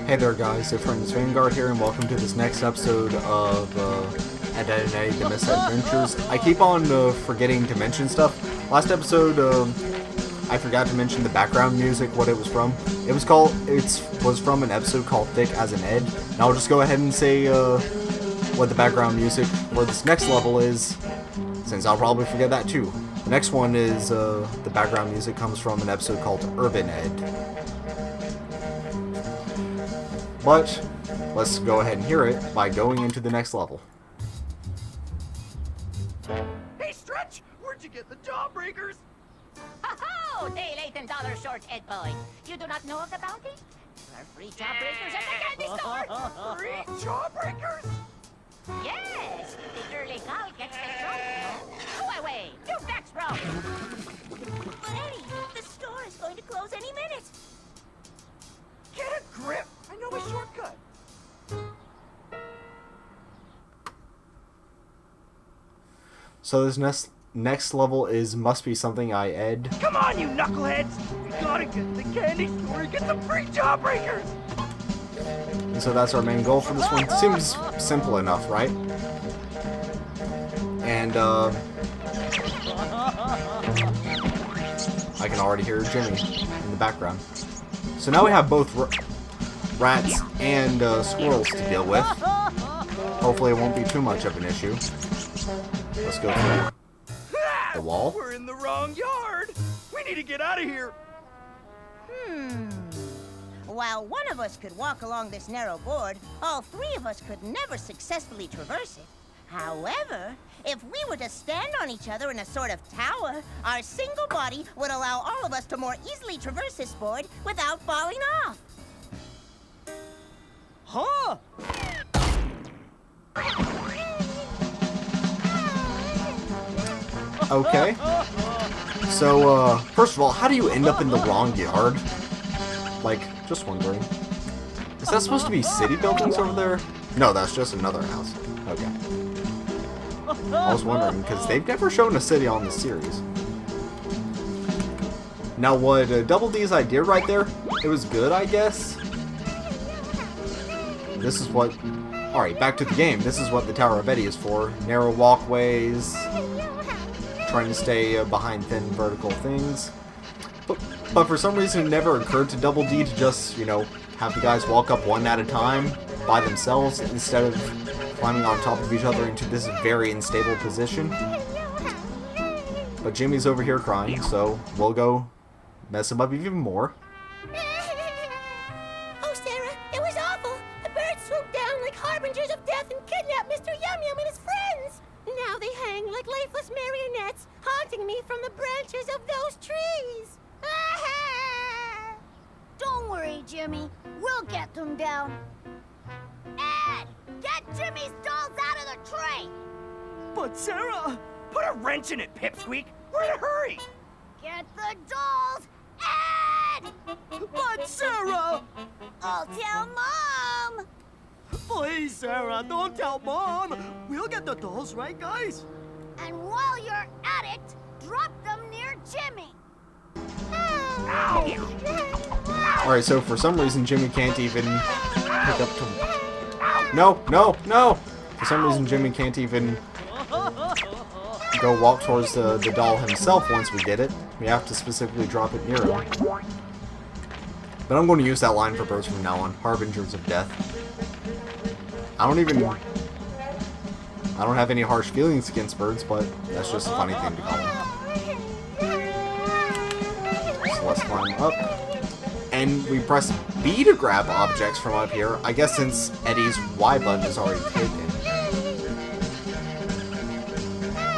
Hey there guys, Ephraim is Vanguard here, and welcome to this next episode of Eddy, the Mis-Edventures. I keep on forgetting to mention stuff. Last episode, I forgot to mention the background music, what it was from. It was from an episode called Thick as an Ed. And I'll just go ahead and say what the background music for this next level is, since I'll probably forget that too. The next one is, the background music comes from an episode called Urban Ed. But, let's go ahead and hear it by going into the next level. Hey, Stretch! Where'd you get the jawbreakers? Ho-ho! Day late and dollar short, Ed boy. You do not know of the bounty? There are free jawbreakers at the candy store! Free jawbreakers? Yes! The early cow gets the show. Go away! You facts wrong! But Eddie, the store is going to close any minute. Get a grip! I know a shortcut. So this next level must be something I Ed. Come on, you knuckleheads! We gotta get to the candy store and get some free jawbreakers! And so that's our main goal for this one. Seems simple enough, right? And I can already hear Jimmy in the background. So now we have both rats and squirrels to deal with. Hopefully it won't be too much of an issue. Let's go through the wall. We're in the wrong yard! We need to get out of here! While one of us could walk along this narrow board, all three of us could never successfully traverse it. However, if we were to stand on each other in a sort of tower, our single body would allow all of us to more easily traverse this board without falling off. Huh? Okay. So, first of all, how do you end up in the wrong yard? Like, just wondering. Is that supposed to be city buildings over there? No, that's just another house. Okay. I was wondering, because they've never shown a city on this series. Now, what Double D's idea right there, it was good, I guess. This is what... Alright, back to the game. This is what the Tower of Eddy is for. Narrow walkways, trying to stay behind thin vertical things. But for some reason, it never occurred to Double D to just, you know, have the guys walk up one at a time by themselves instead of climbing on top of each other into this very unstable position. But Jimmy's over here crying, so we'll go mess him up even more. Oh, Sarah, it was awful. The birds swooped down like harbingers of death and kidnapped Mr. Yum Yum and his friends. Now they hang like lifeless marionettes, haunting me from the branches of those trees. Don't worry, Jimmy. We'll get them down. Ed! Get Jimmy's dolls out of the tray! But Sarah! Put a wrench in it, Pipsqueak! We're in a hurry! Get the dolls! Ed! But Sarah! I'll tell Mom! Please, Sarah, don't tell Mom! We'll get the dolls, right, guys? And while you're at it, drop them near Jimmy. Alright, so for some reason, Jimmy can't even pick up to... No! For some reason, Jimmy can't even go walk towards the doll himself once we get it. We have to specifically drop it near him. But I'm going to use that line for birds from now on. Harbingers of death. I don't have any harsh feelings against birds, but that's just a funny thing to call them. So let's climb up. And we press B to grab objects from up here. I guess since Eddy's Y button is already taken.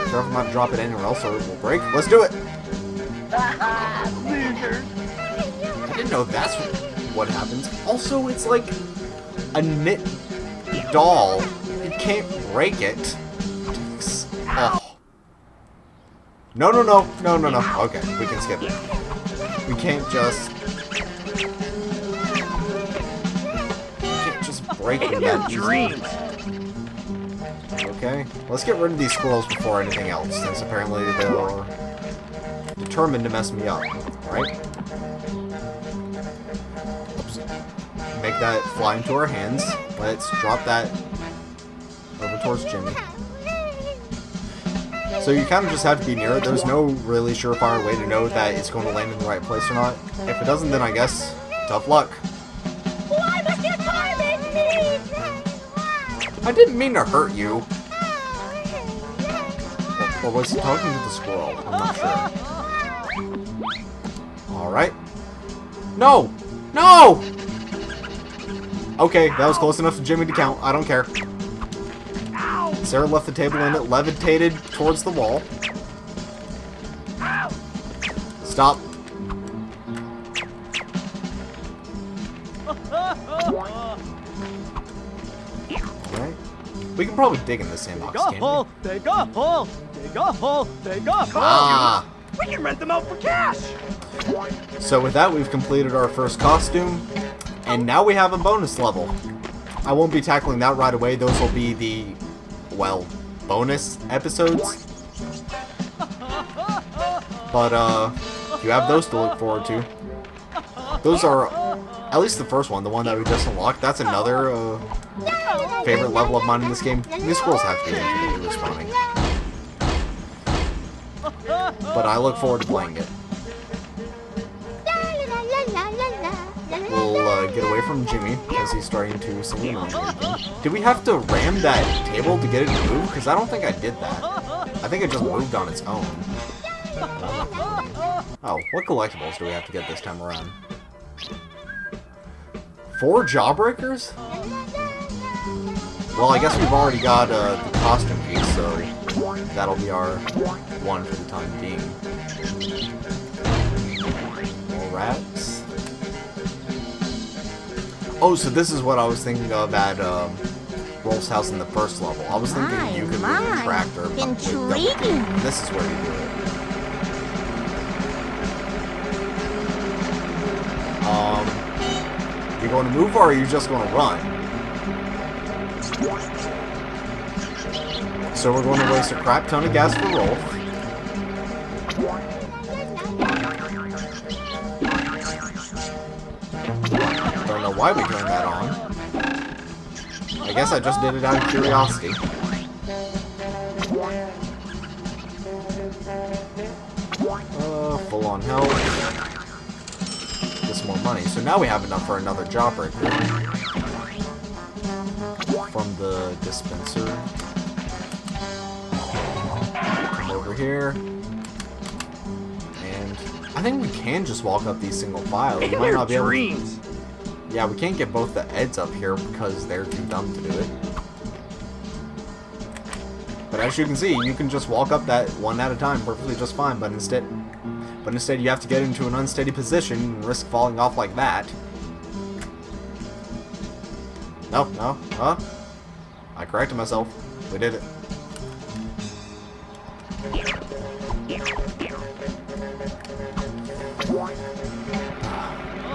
Sure if I'm about to drop it anywhere else or it will break. Let's do it! Losers! I didn't know that's what happens. Also, it's like a knit doll. You can't break it. Oh. No. Okay, we can skip it. We can't just break them that easily. Okay, let's get rid of these squirrels before anything else, since apparently they're determined to mess me up, right? Oops. Make that fly into our hands. Let's drop that over towards Jimmy. So you kind of just have to be near it. There's no really surefire way to know that it's going to land in the right place or not. If it doesn't, then I guess tough luck. Why must you torment me? I didn't mean to hurt you. Or was he talking to the squirrel? I'm not sure. Alright. No! No! Okay, that was close enough for Jimmy to count. I don't care. Sarah left the table and it levitated towards the wall. Stop. Alright. We can probably dig in the sandbox, Dig a can't hole, we? dig a hole, dig a hole, dig a hole. Ah! We can rent them out for cash. So with that, we've completed our first costume, and now we have a bonus level. I won't be tackling that right away. Those will be the, well, bonus episodes. But, you have those to look forward to. Those are, at least the first one, the one that we just unlocked, that's another, favorite level of mine in this game. These squirrels have to be infinitely respawning. But I look forward to playing it. We'll get away from Jimmy because he's starting to sing along again. Did we have to ram that table to get it to move? Because I don't think I did that. I think it just moved on its own. Oh, what collectibles do we have to get this time around? 4 jawbreakers? Well, I guess we've already got the costume piece, so that'll be our one for the time being. More rats. Oh, so this is what I was thinking of at Rolf's house in the first level. I was thinking you could move a tractor, but with double D. And this is where you do it. You going to move, or are you just going to run? So we're going to waste a crap ton of gas for Rolf. Don't know why we turned that on. I guess I just did it out of curiosity. Full on health. Get some more money. So now we have enough for another jawbreaker. From the dispenser. Come over here. And I think we can just walk up these single file. We might not be able to. Yeah, we can't get both the Eds up here because they're too dumb to do it. But as you can see, you can just walk up that one at a time perfectly just fine, but instead you have to get into an unsteady position and risk falling off like that. No, I corrected myself. We did it.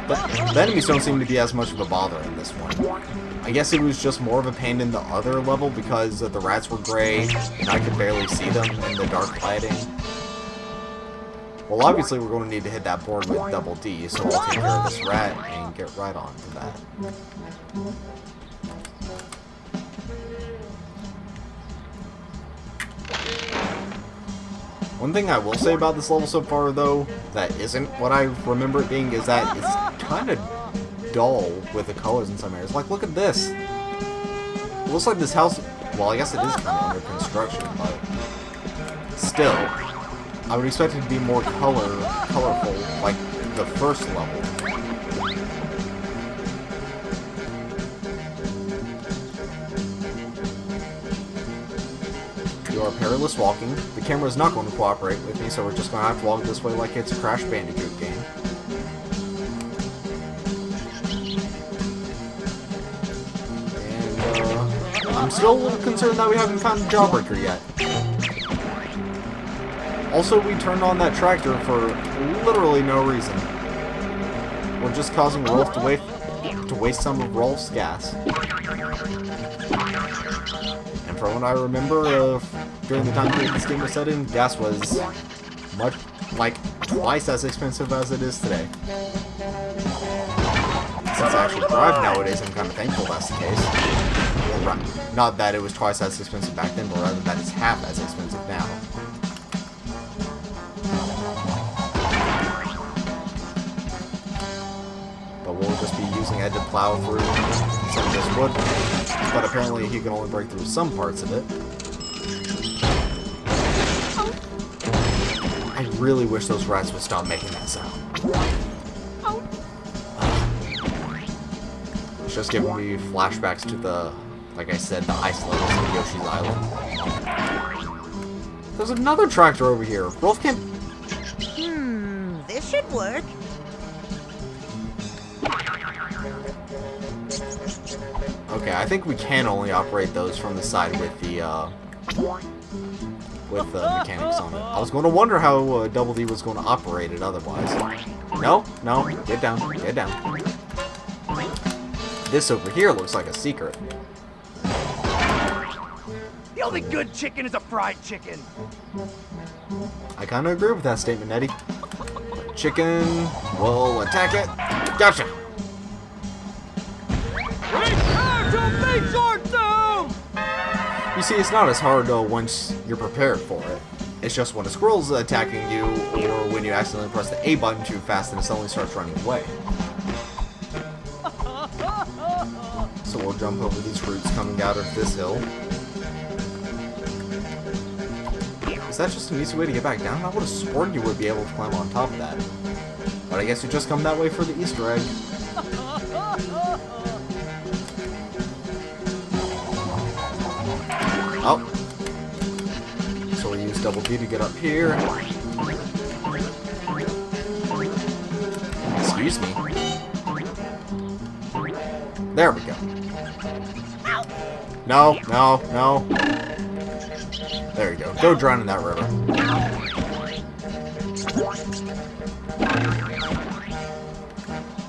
But the enemies don't seem to be as much of a bother in this one. I guess it was just more of a pain in the other level because the rats were gray and I could barely see them in the dark lighting. Well, obviously we're going to need to hit that board with double D, so I'll take care of this rat and get right on to that. One thing I will say about this level so far, though, that isn't what I remember it being, is that it's kind of dull with the colors in some areas. Like, look at this. It looks like this house, well, I guess it is kind of under construction, but still, I would expect it to be more colorful, like the first level. You are perilous walking. The camera is not going to cooperate with me, so we're just going to have to walk this way like it's a Crash Bandicoot game. And, I'm still a little concerned that we haven't found a jawbreaker yet. Also, we turned on that tractor for literally no reason. We're just causing Rolf to waste some of Rolf's gas. And from what I remember during the time period this game was set in, gas was much, like, twice as expensive as it is today. Since I actually drive nowadays, I'm kind of thankful that's the case. Not that it was twice as expensive back then, but rather that it's half as expensive now. But we'll just be using Ed to plow through some of this wood. But apparently he can only break through some parts of it. I really wish those rats would stop making that sound. It's just giving me flashbacks to the, like I said, the ice levels of Yoshi's Island. There's another tractor over here. Rolf can't... This should work. Okay, I think we can only operate those from the side with the mechanics on it. I was going to wonder how Double D was going to operate it otherwise. No, get down, get down. This over here looks like a secret. The only good chicken is a fried chicken. I kind of agree with that statement, Eddie. Chicken will attack it. Gotcha. You see, it's not as hard once you're prepared for it. It's just when a squirrel's attacking you, or when you accidentally press the A button too fast and it suddenly starts running away. So we'll jump over these roots coming out of this hill. Is that just an easy way to get back down? I would have sworn you would be able to climb on top of that. But I guess you just come that way for the Easter egg. Oh. So we use Double D to get up here. Excuse me. There we go. No. There you go. Go drown in that river.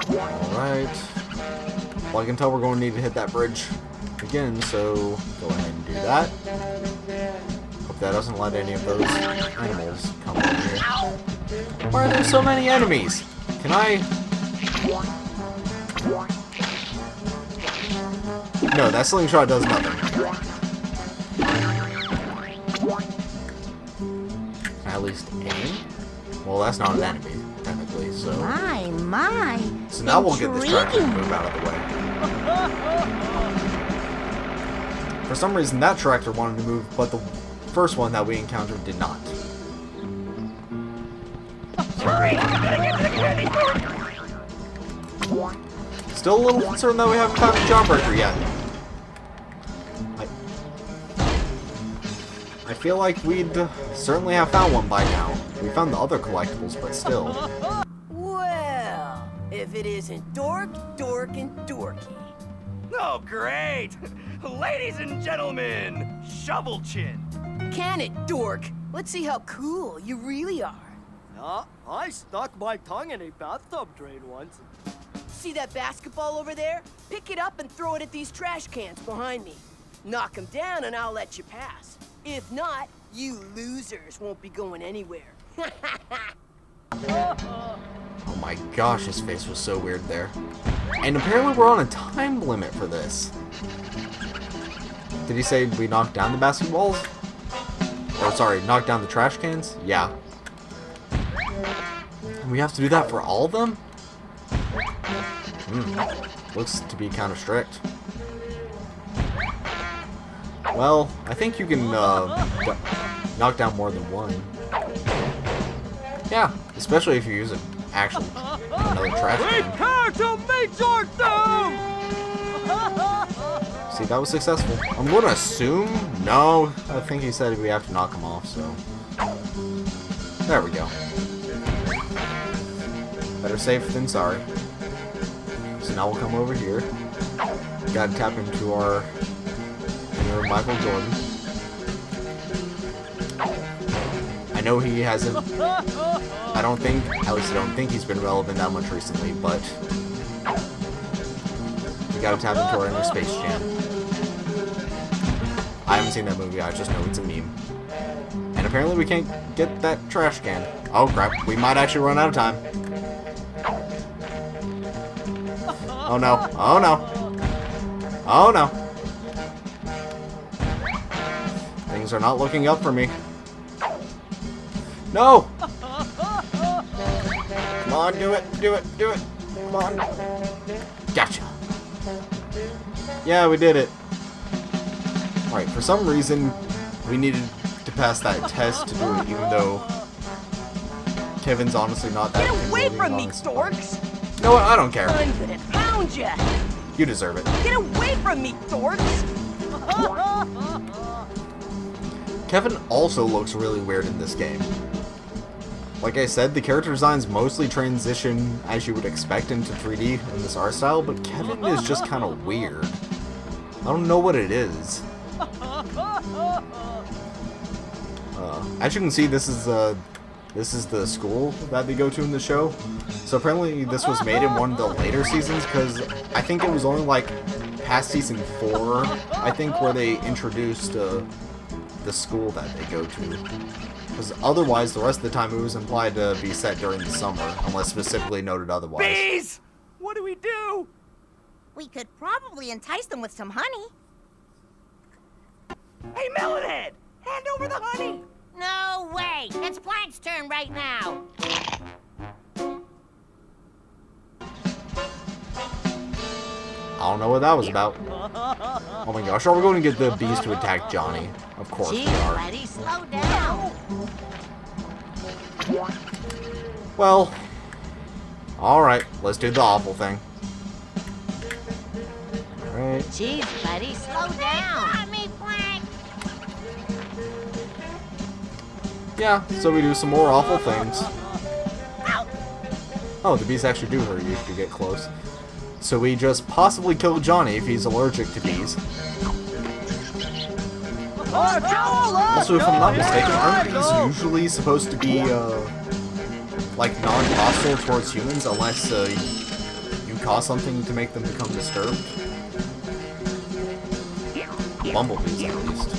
Alright. Well, I can tell we're going to need to hit that bridge again, so go ahead and do that. Hope that doesn't let any of those animals come over here. Why are there so many enemies? Can I... No, that slingshot does nothing. Can I at least aim? Well, that's not an enemy, technically, so... My. So now we'll get this tractor to move out of the way. For some reason, that tractor wanted to move, but the first one that we encountered did not. Still a little concerned that we haven't found a jawbreaker yet. I feel like we'd certainly have found one by now. We found the other collectibles, but still. Well, if it isn't Dork, and Dorky. Oh, great! Ladies and gentlemen, Shovel Chin. Can it, Dork? Let's see how cool you really are. I stuck my tongue in a bathtub drain once. See that basketball over there? Pick it up and throw it at these trash cans behind me. Knock them down and I'll let you pass. If not, you losers won't be going anywhere. Oh my gosh, his face was so weird there. And apparently we're on a time limit for this. Did he say we knocked down the basketballs? Or sorry, knocked down the trash cans? Yeah. And we have to do that for all of them? Looks to be kind of strict. Well, I think you can knock down more than one. Yeah, especially if you use another trash can. See, that was successful. I'm going to assume... No, I think he said we have to knock them off, so... There we go. Better safe than sorry. So now we'll come over here. Gotta tap into our inner Michael Jordan. I know he hasn't... I don't think he's been relevant that much recently, but... We gotta tap into our inner Space Jam. I haven't seen that movie, I just know it's a meme. And apparently we can't get that trash can. Oh crap, we might actually run out of time. Oh no, oh no. Oh no. Things are not looking up for me. No! Come on, do it, do it, do it. Come on. Gotcha. Yeah, we did it. Alright, for some reason, we needed to pass that test to do it, even though Kevin's honestly not that Get away convincing, from me, honestly. dorks! You know what? I don't care. I'm gonna pound ya! You deserve it. Get away from me, dorks! Kevin also looks really weird in this game. Like I said, the character designs mostly transition as you would expect into 3D in this art style, but Kevin is just kind of weird. I don't know what it is. As you can see, this is the school that they go to in the show. So apparently this was made in one of the later seasons, because I think it was only like past season 4, I think, where they introduced the school that they go to. Because otherwise, the rest of the time it was implied to be set during the summer, unless specifically noted otherwise. Bees! What do we do? We could probably entice them with some honey. Hey, Melonhead! Hand over the honey! No way! It's Plank's turn right now! I don't know what that was about. Oh my gosh, are we going to get the bees to attack Johnny? Of course we Jeez, are. buddy, slow down! Well, alright, let's do the awful thing. Alright. Jeez, buddy, slow down! Got me, Plank! Yeah, so we do some more awful things. Oh, the bees actually do hurt you if you get close. So we just possibly kill Johnny if he's allergic to bees. Also, if I'm not mistaken, aren't bees usually supposed to be, like, non-hostile towards humans unless, you cause something to make them become disturbed? Bumblebees, at least.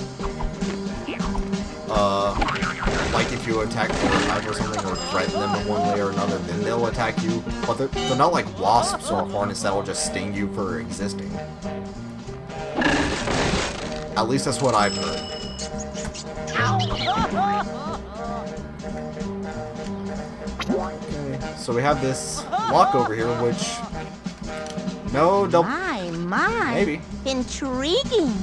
Like if you attack their hive or something or threaten them in one way or another, then they'll attack you. But they're not like wasps or hornets that'll just sting you for existing. At least that's what I've heard. Okay, so we have this lock over here, which... No, double... My. Maybe. Intriguing.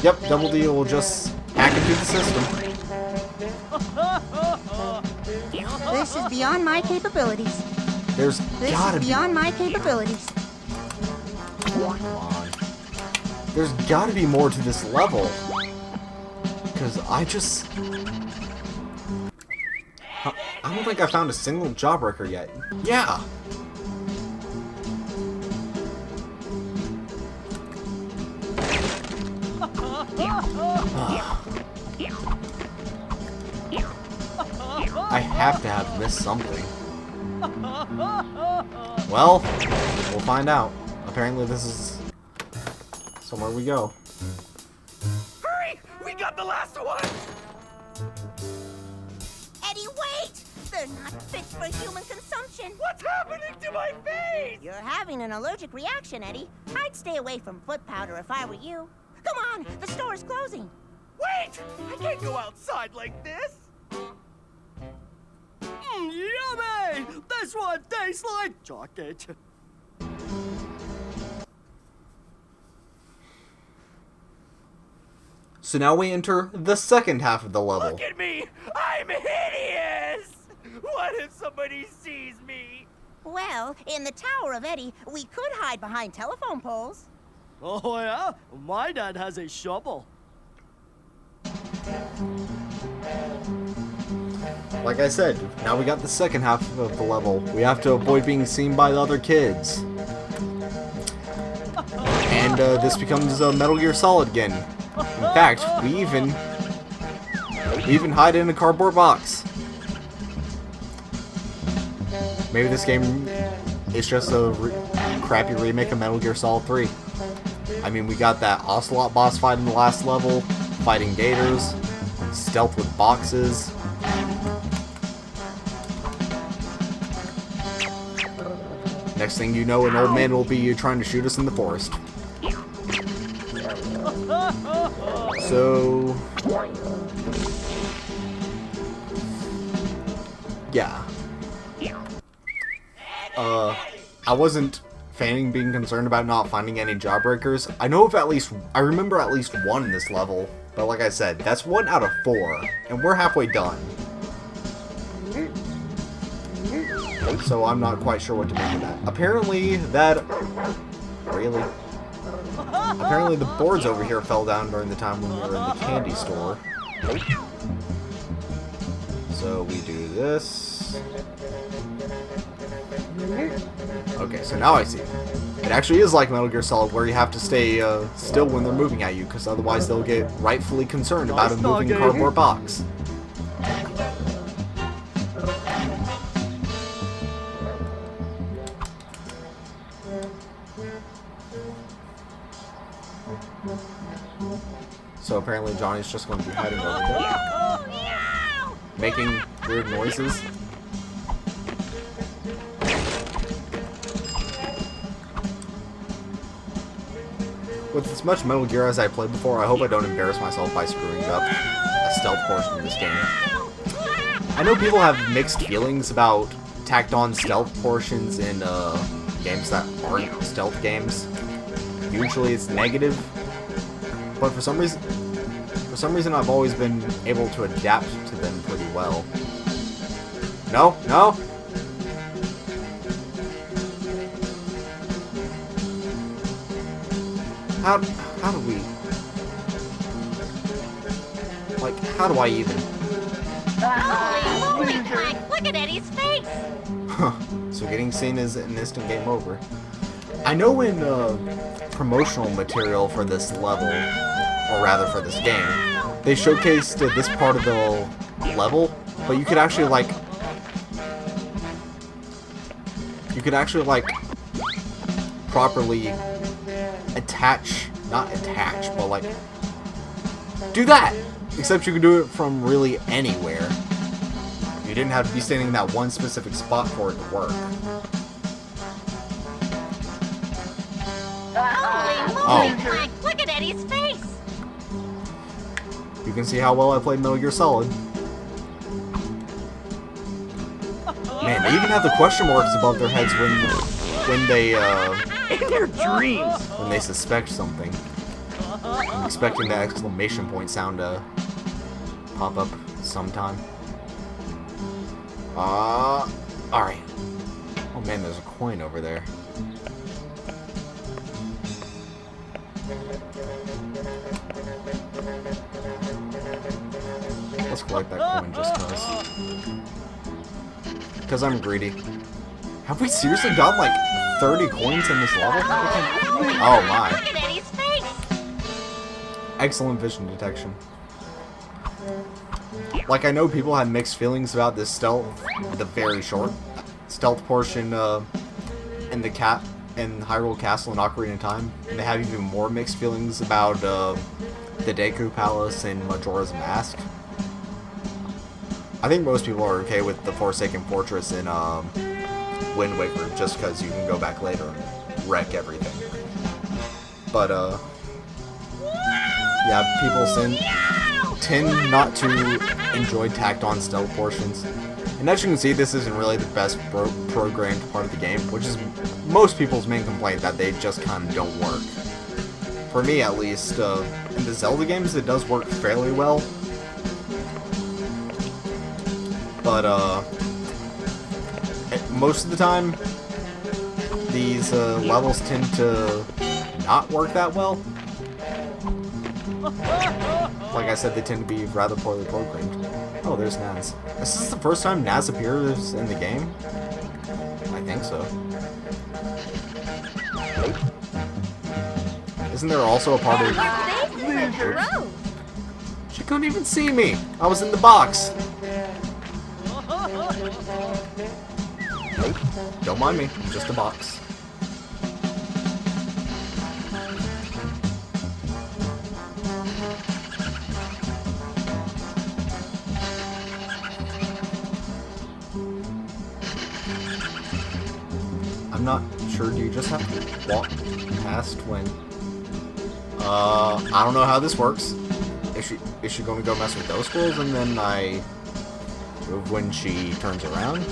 Yep, Double D will just hack into the system. This is beyond my capabilities. There's This gotta is be... beyond my capabilities. Come on. There's gotta be more to this level. Because I just... I don't think I found a single jawbreaker yet. Yeah! I have to have missed something. Well, we'll find out. Apparently this is somewhere we go. Hurry! We got the last one! Eddie, wait! They're not fit for human consumption. What's happening to my face? You're having an allergic reaction, Eddie. I'd stay away from foot powder if I were you. Come on, the store is closing. Wait! I can't go outside like this! Yummy! This one tastes like chocolate. So now we enter the second half of the level. Look at me! I'm hideous! What if somebody sees me? Well, in the Tower of Eddie, we could hide behind telephone poles. Oh yeah? My dad has a shovel. Like I said, now we got the second half of the level. We have to avoid being seen by the other kids. And this becomes Metal Gear Solid again. In fact, we even hide in a cardboard box. Maybe this game is just a crappy remake of Metal Gear Solid 3. I mean, we got that Ocelot boss fight in the last level, fighting gators, stealth with boxes. Next thing you know, an old man will be trying to shoot us in the forest. So... yeah. I wasn't fanning being concerned about not finding any jawbreakers. I remember at least one in this level, but like I said, that's 1 out of 4, and we're halfway done. So I'm not quite sure what to make of that. Apparently the boards over here fell down during the time when we were in the candy store. So we do this. Okay, so now I see. It actually is like Metal Gear Solid, where you have to stay still when they're moving at you, because otherwise they'll get rightfully concerned about a moving cardboard box. So apparently Johnny's just going to be hiding over there, making weird noises. With as much Metal Gear as I played before, I hope I don't embarrass myself by screwing up a stealth portion of this game. I know people have mixed feelings about tacked on stealth portions in games that aren't stealth games. Usually it's negative, but for some reason I've always been able to adapt to them pretty well. No, no. How do we... like, how do I even... Holy moly, Frank! Look at Eddie's face! Huh. So getting seen is an instant game over. I know in promotional material for this level, or rather for this game, they showcased this part of the level, but you could actually like... properly not attach, but like, do that! Except you could do it from really anywhere. You didn't have to be standing in that one specific spot for it to work. Holy moly, Frank! Look at Eddie's face! You can see how well I played Metal Gear Solid. Man, they even have the question marks above their heads when they In their dreams. when they suspect something. I'm expecting the exclamation point sound to pop up sometime. Alright. Oh man, there's a coin over there. Let's collect that coin just cause. Because I'm greedy. Have we seriously got like 30 coins in this level? Oh my. Look at Eddie's face! Excellent vision detection. Like, I know people had mixed feelings about this stealth, the very short stealth portion in Hyrule Castle and Ocarina of Time. And they have even more mixed feelings about the Deku Palace and Majora's Mask. I think most people are okay with the Forsaken Fortress in Wind Waker, just because you can go back later and wreck everything. But, yeah, people tend not to enjoy tacked-on stealth portions. And as you can see, this isn't really the best programmed part of the game, which is most people's main complaint, that they just kind of don't work. For me, at least, in the Zelda games, it does work fairly well. But, most of the time, these levels tend to not work that well. Like I said, they tend to be rather poorly programmed. Oh, there's Naz. Is this the first time Naz appears in the game? I think so. Isn't there also a part of... She couldn't even see me! I was in the box! Don't mind me, just a box. I'm I'm not sure. Do you just have to walk past when... I don't know how this works. Is she going to go mess with those squirrels and then I move when she turns around?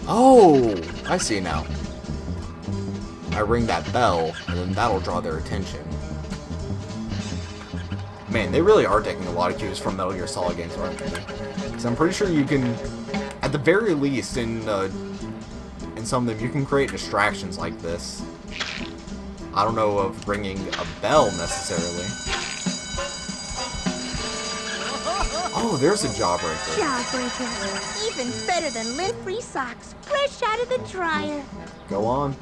Oh, I see now. I ring that bell, and then that'll draw their attention. Man, they really are taking a lot of cues from Metal Gear Solid games, aren't they? Because I'm pretty sure you can, at the very least, in some of them, you can create distractions like this. I don't know of ringing a bell necessarily. Oh, there's a jawbreaker. Jawbreakers. Even better than lint-free socks. Fresh out of the dryer. Go on.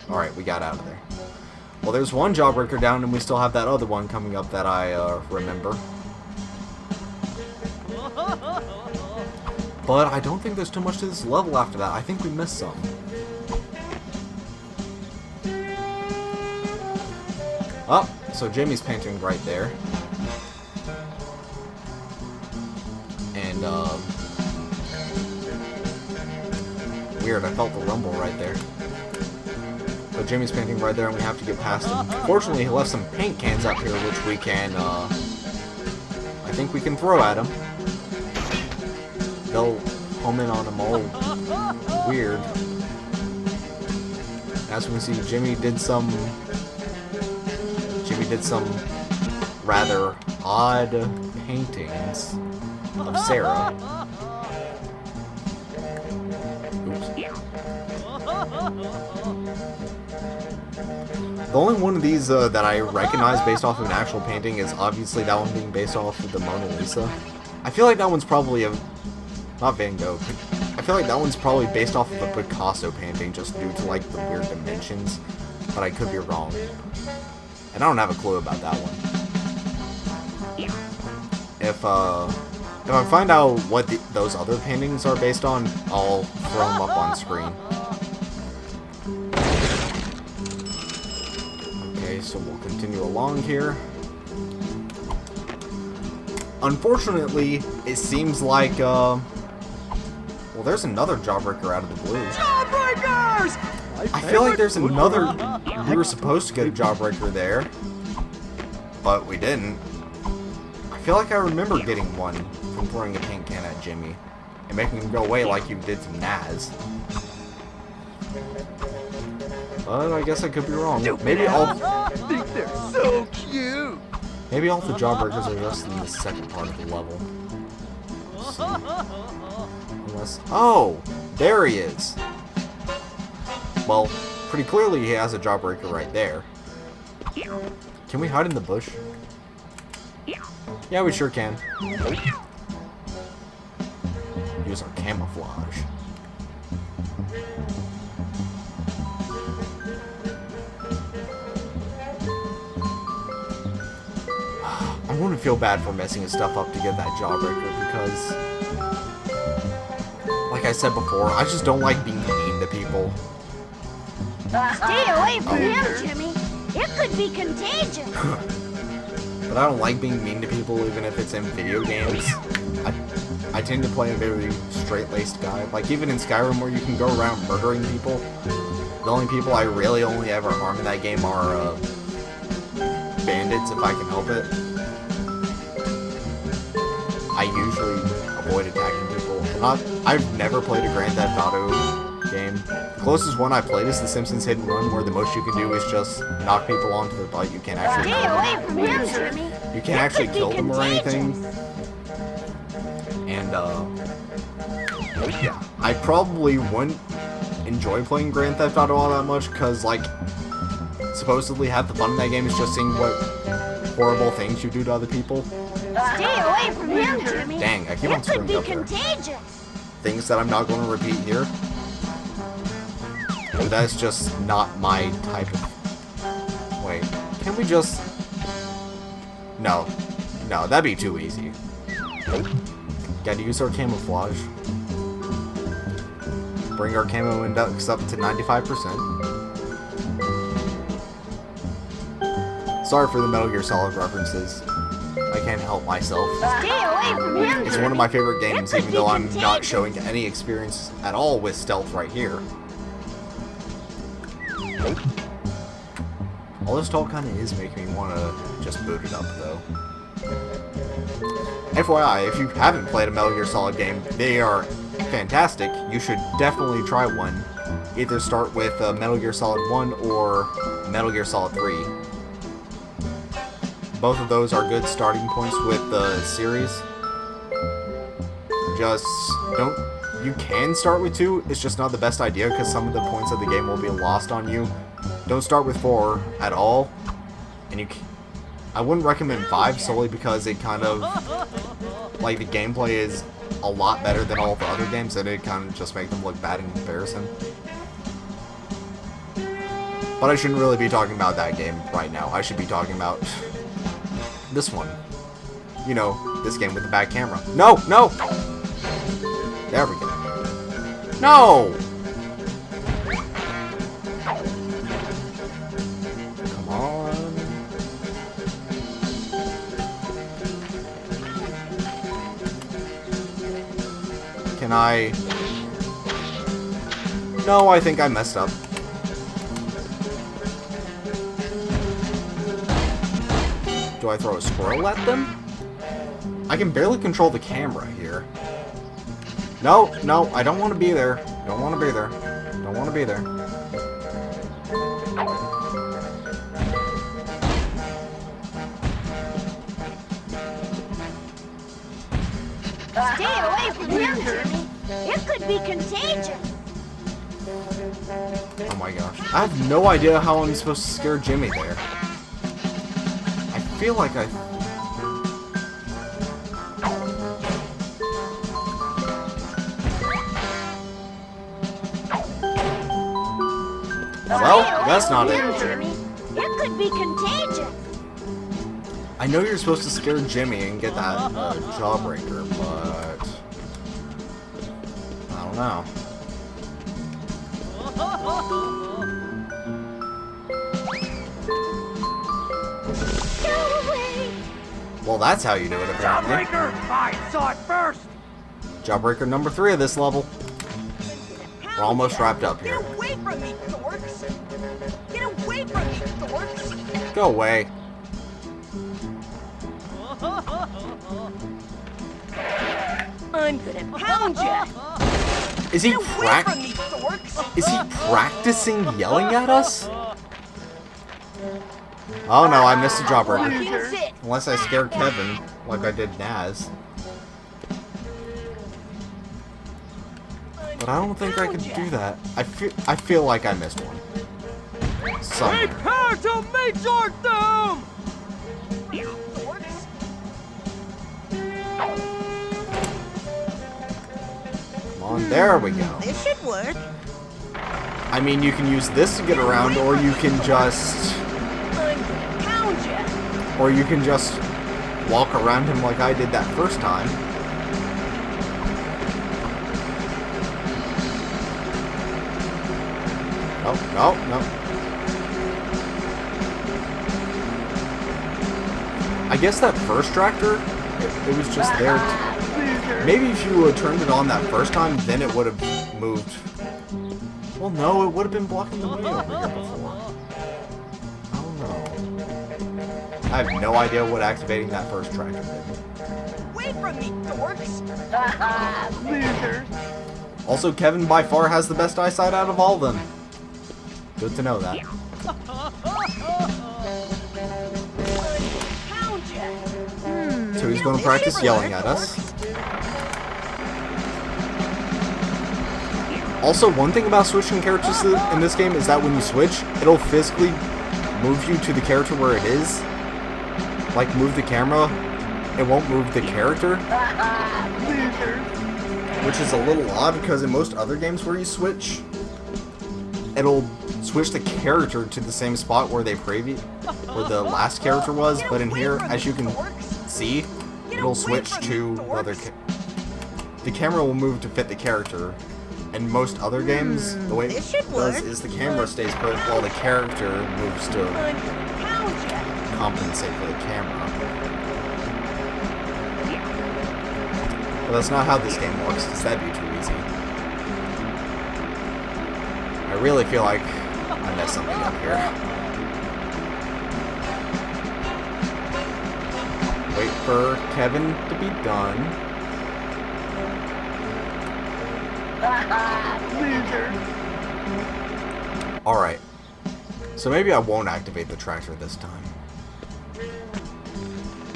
Alright, we got out of there. Well, there's one jawbreaker down, and we still have that other one coming up that I remember. But I don't think there's too much to this level after that. I think we missed some. Oh, so Jimmy's painting right there. And, weird, I felt the rumble right there. But Jimmy's painting right there, and we have to get past him. Fortunately, he left some paint cans up here, which we can, I think we can throw at him. They'll home in on him all weird. As we can see, Jimmy did some rather odd paintings of Sarah. Oops. The only one of these that I recognize based off of an actual painting is obviously that one being based off of the Mona Lisa. I feel like that one's probably not Van Gogh. I feel like that one's probably based off of a Picasso painting just due to like the weird dimensions, but I could be wrong. And I don't have a clue about that one. If I find out what those other paintings are based on, I'll throw them up on screen. Okay, so we'll continue along here. Unfortunately, it seems like, well, there's another jawbreaker out of the blue. Jawbreakers! I feel like there's another... We were supposed to get a jawbreaker there, but we didn't. I feel like I remember getting one from throwing a paint can at Jimmy and making him go away like you did to Naz. But I guess I could be wrong. Maybe all... I think they're so cute. Maybe all the jawbreakers are just in the second part of the level. Let's see. Unless... Oh! There he is! Well, pretty clearly he has a jawbreaker right there. Can we hide in the bush? Yeah, we sure can. Use our camouflage. I'm going to feel bad for messing his stuff up to get that jawbreaker because, like I said before, I just don't like being mean to people. Stay away from him, Jimmy. It could be contagious. But I don't like being mean to people even if it's in video games. I tend to play a very straight-laced guy. Like even in Skyrim where you can go around murdering people, the only people I really only ever harm in that game are bandits if I can help it. I usually avoid attacking people. I've never played a Grand Theft Auto game. The closest one I played is The Simpsons Hit and Run, where the most you can do is just knock people onto their butt. You can't actually Stay away from him, Jimmy. You can't actually kill them or anything. And yeah, I probably wouldn't enjoy playing Grand Theft Auto all that much because, like, supposedly half the fun in that game is just seeing what horrible things you do to other people. Stay away from him, Jimmy. Dang, I keep on screwing up there. Contagious. Things that I'm not going to repeat here. But that's just not my type of... Wait, can we just... No, that'd be too easy. Gotta use our camouflage. Bring our camo index up to 95%. Sorry for the Metal Gear Solid references. I can't help myself. Stay away from him, It's one of my favorite games, It could even be though I'm not contagious. showing any experience at all with stealth right here. All this talk kind of is making me want to just boot it up, though. FYI, if you haven't played a Metal Gear Solid game, they are fantastic. You should definitely try one. Either start with Metal Gear Solid 1 or Metal Gear Solid 3. Both of those are good starting points with the series. Just don't... You can start with 2, it's just not the best idea because some of the points of the game will be lost on you. Don't start with 4 at all. And I wouldn't recommend 5 solely because it kind of... Like, the gameplay is a lot better than all the other games, and it kind of just make them look bad in comparison. But I shouldn't really be talking about that game right now. I should be talking about this one. You know, this game with the back camera. No! No! There we go. No! Come on. Can I... No, I think I messed up. Do I throw a squirrel at them? I can barely control the camera here. No, no, I don't want to be there. Don't want to be there. Don't want to be there. Stay away from him, Jimmy. It could be contagious. Oh my gosh. I have no idea how I'm supposed to scare Jimmy there. I feel like I... Well, that's not Stay away it. from him, Jimmy. It could be contagious. I know you're supposed to scare Jimmy and get that jawbreaker, but... I don't know. Go away. Well, that's how you do it, apparently. Jawbreaker! I saw it first! Jawbreaker number 3 of this level. We're almost wrapped up here. Get away from me, dorks! Get away from me, dorks! Go away. I'm gonna pound ya! Is he Get away from me, dorks! Is he practicing yelling at us? Oh no, I missed a jawbreaker. Fucking sit! Unless I scared Kevin, like I did Naz. But I don't think I could do that. I feel like I missed one. Somewhere. Prepare to meet your doom! Dorks! Come on, there we go. This should work. I mean, you can use this to get around, or you can just... I'm gonna pound ya! Or you can just walk around him like I did that first time. No, no, no. I guess that first tractor, it was just there. Maybe if you turned it on that first time, then it would have moved. Well, no, it would have been blocking the way over here before. I don't know. I have no idea what activating that first tractor did. Away from me, dorks! Also, Kevin by far has the best eyesight out of all of them. Good to know that. Pound ya! So he's going to practice yelling at us. Also, one thing about switching characters in this game is that when you switch, it'll physically move you to the character where it is. Like, move the camera. It won't move the character. Which is a little odd, because in most other games where you switch, it'll switch the character to the same spot where where the last character was. But in here, as you can see, it'll switch to the other the camera will move to fit the character. In most other games, the way it This should does work. is the camera stays put while the character moves to I'm gonna pound ya! compensate for the camera. that's not how this game works, because that'd be too easy. I really feel like I messed something up here. Wait for Kevin to be done. Alright. So maybe I won't activate the tractor this time.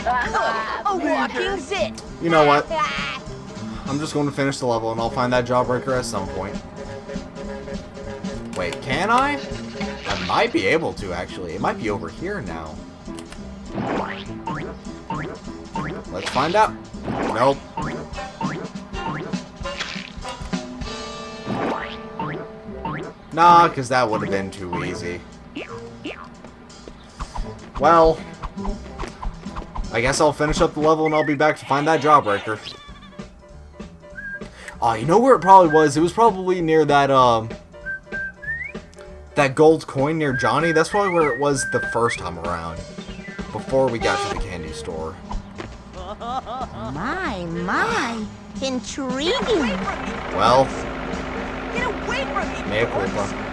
A walking zit. You know what? I'm just going to finish the level and I'll find that jawbreaker at some point. Wait, can I? I might be able to, actually. It might be over here now. Let's find out. Nope. Nah, because that would have been too easy. Well, I guess I'll finish up the level and I'll be back to find that jawbreaker. Oh, you know where it probably was? It was probably near that, that gold coin near Johnny. That's probably where it was the first time around. Before we got to the candy store. My, intriguing. Well, Get away from me, mea boys. culpa.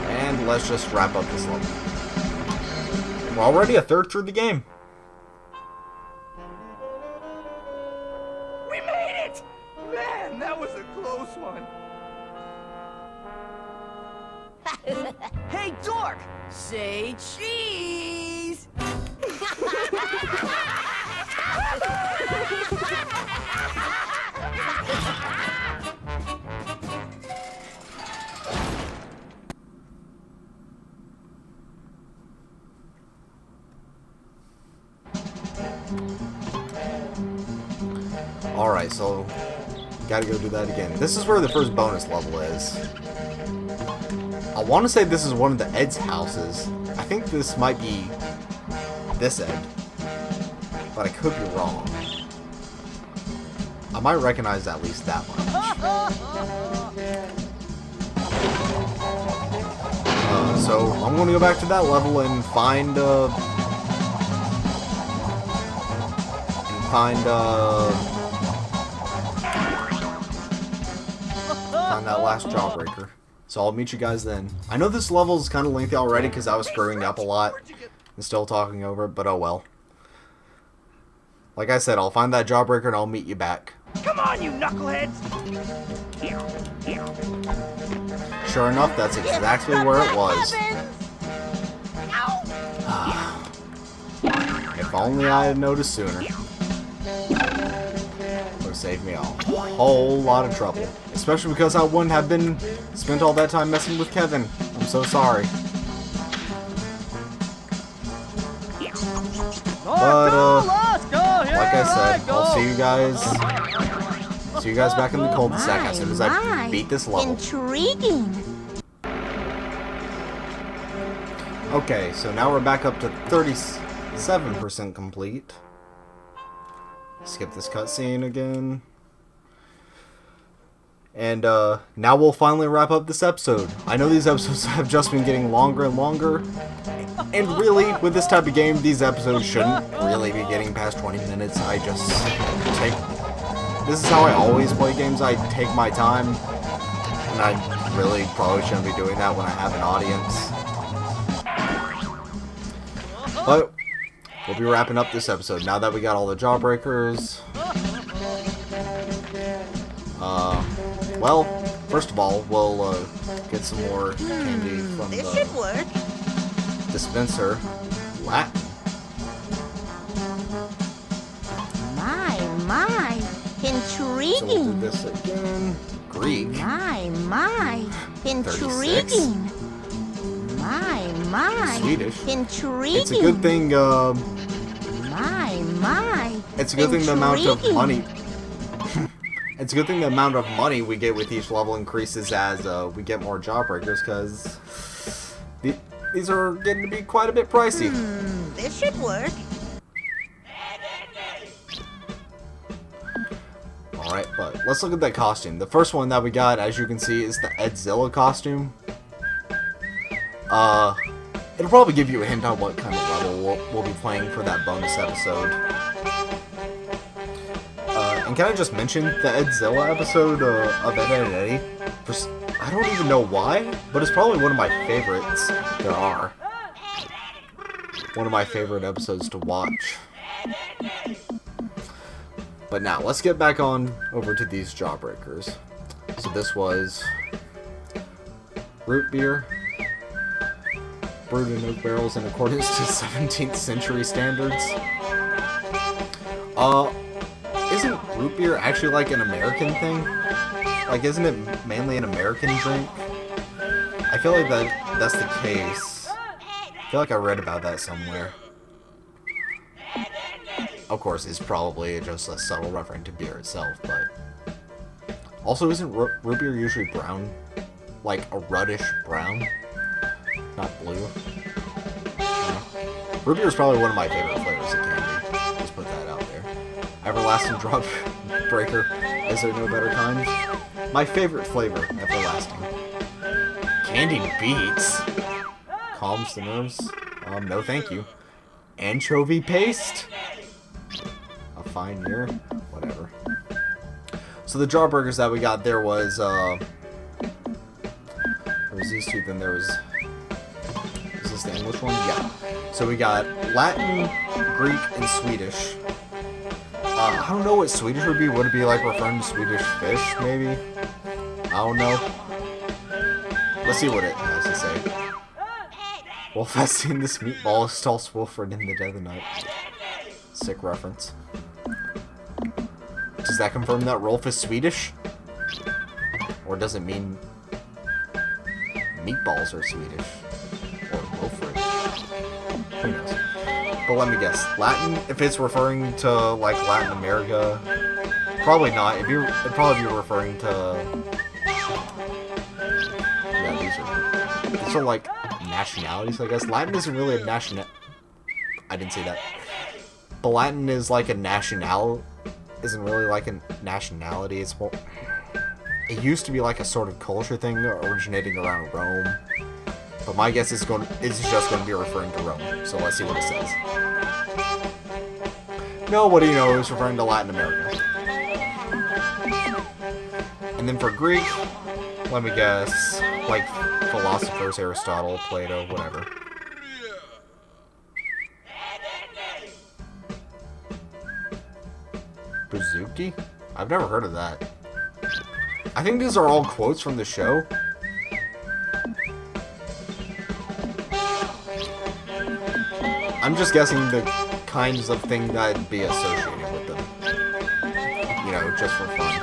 And let's just wrap up this level. We're already a third through the game. We made it! Man, that was a close one. Hey, dork! Say cheese! Alright, so gotta go do that again. This is where the first bonus level is. I want to say this is one of the Ed's houses. I think this might be this Ed, but I could be wrong. I might recognize at least that much. So I'm going to go back to that level and find that last jawbreaker. So I'll meet you guys then. I know this level is kind of lengthy already because I was screwing up a lot and still talking over it, but oh well. Like I said, I'll find that jawbreaker and I'll meet you back. Come on, you knuckleheads! Sure enough, that's exactly where it was. If only I had noticed sooner. Would have saved me a whole lot of trouble. Especially because I wouldn't have spent all that time messing with Kevin. I'm so sorry. But like I said, I'll see you guys back in the cul-de-sac as soon as I beat this level. Intriguing. Okay, so now we're back up to 37% complete. Skip this cutscene again. And now we'll finally wrap up this episode. I know these episodes have just been getting longer and longer. And really, with this type of game, these episodes shouldn't really be getting past 20 minutes. I just take... This is how I always play games. I take my time. And I really probably shouldn't be doing that when I have an audience. But we'll be wrapping up this episode now that we got all the jawbreakers. Well, first of all, we'll get some more candy from This should work. dispenser. Latin. My, So we'll do intriguing. this again. Greek. My, intriguing. My, Swedish. intriguing. It's a good thing. My, It's a good thing the amount of intriguing. money. It's a good thing the amount of money we get with each level increases as we get more jawbreakers, because these are getting to be quite a bit pricey. This should work. Alright, but let's look at that costume. The first one that we got, as you can see, is the Edzilla costume. it'll probably give you a hint on what kind of level we'll be playing for that bonus episode. And can I just mention the Edzilla episode of Eddy and Eddy? I don't even know why, but it's probably one of my favorites there are. One of my favorite episodes to watch. But now, let's get back on over to these jawbreakers. So this was root beer, brewed in oak barrels in accordance to 17th century standards. Isn't root beer actually like an American thing? Like, isn't it mainly an American drink? I feel like that's the case. I feel like I read about that somewhere. Of course, it's probably just a subtle reference to beer itself, but... Also, isn't root beer usually brown? Like, a reddish brown? Not blue? No. Root beer is probably one of my favorite flavors of candy. Just put that out there. Everlasting drop breaker. Is there no better kind? My favorite flavor, everlasting. Candy beets? Calms the nerves? No thank you. Anchovy paste? A fine year? Whatever. So the jawbreakers that we got there was, there was these two, then there was... Is this the English one? Yeah. So we got Latin, Greek, and Swedish. I don't know what Swedish would be. Would it be like referring to Swedish fish, maybe? I don't know. Let's see what it has to say. Wolf has seen this meatball stalls Wilfred in the dead of the night. Sick reference. Does that confirm that Rolf is Swedish? Or does it mean meatballs are Swedish? Or Wilfred? Who knows? But let me guess. Latin, if it's referring to, like, Latin America, probably not. It'd probably be referring to... Yeah, these are like, nationalities, I guess. Latin isn't really a national... I didn't say that. But Latin is like a national... Isn't really like a nationality. It's more... It used to be like a sort of culture thing originating around Rome. But my guess is just going to be referring to Rome. So let's see what it says. No, what do you know? It was referring to Latin America. And then for Greek, let me guess, like philosophers, Aristotle, Plato, whatever. Bouzouki? I've never heard of that. I think these are all quotes from the show. I'm just guessing the kinds of thing that'd be associated with them. You know, just for fun.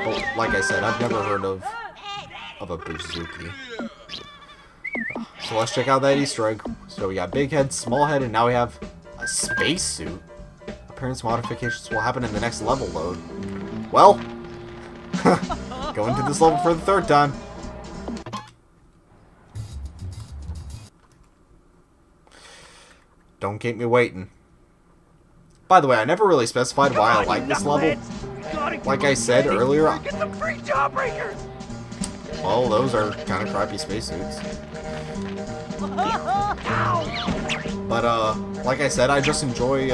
But like I said, I've never heard of a bouzouki. So let's check out that Easter egg. So we got big head, small head, and now we have a spacesuit. Appearance modifications will happen in the next level load. Well, going to this level for the third time. Don't keep me waiting. By the way, I never really specified why I like this level. Like I said earlier, Get some free jawbreakers. well, those are kind of crappy spacesuits. But, like I said, I just enjoy,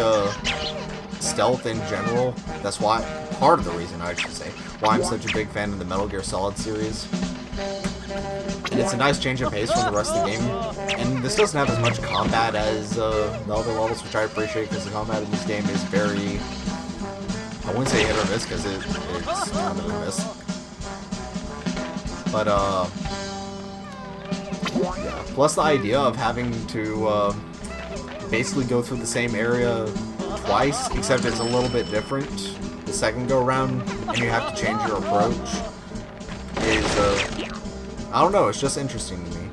stealth in general. That's why, part of the reason, I should say, why I'm such a big fan of the Metal Gear Solid series. And it's a nice change of pace from the rest of the game. And this doesn't have as much combat as, the other levels, which I appreciate, because the combat in this game is very... I wouldn't say hit or miss, because it's kind of a miss. But, yeah. Plus the idea of having to, basically go through the same area twice, except it's a little bit different the second go around, and you have to change your approach, is, I don't know, it's just interesting to me.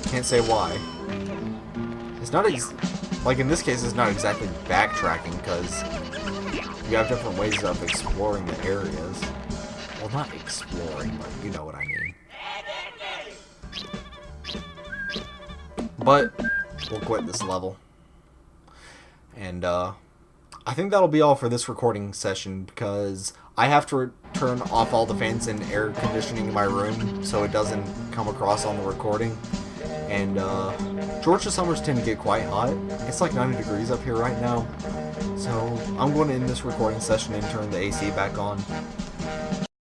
Can't say why. It's not like in this case, it's not exactly backtracking, because you have different ways of exploring the areas. Well, not exploring, but you know what I mean. But we'll quit this level. And, I think that'll be all for this recording session, because I have to turn off all the fans and air conditioning in my room so it doesn't come across on the recording. And Georgia summers tend to get quite hot. It's like 90 degrees up here right now. So I'm going to end this recording session and turn the AC back on.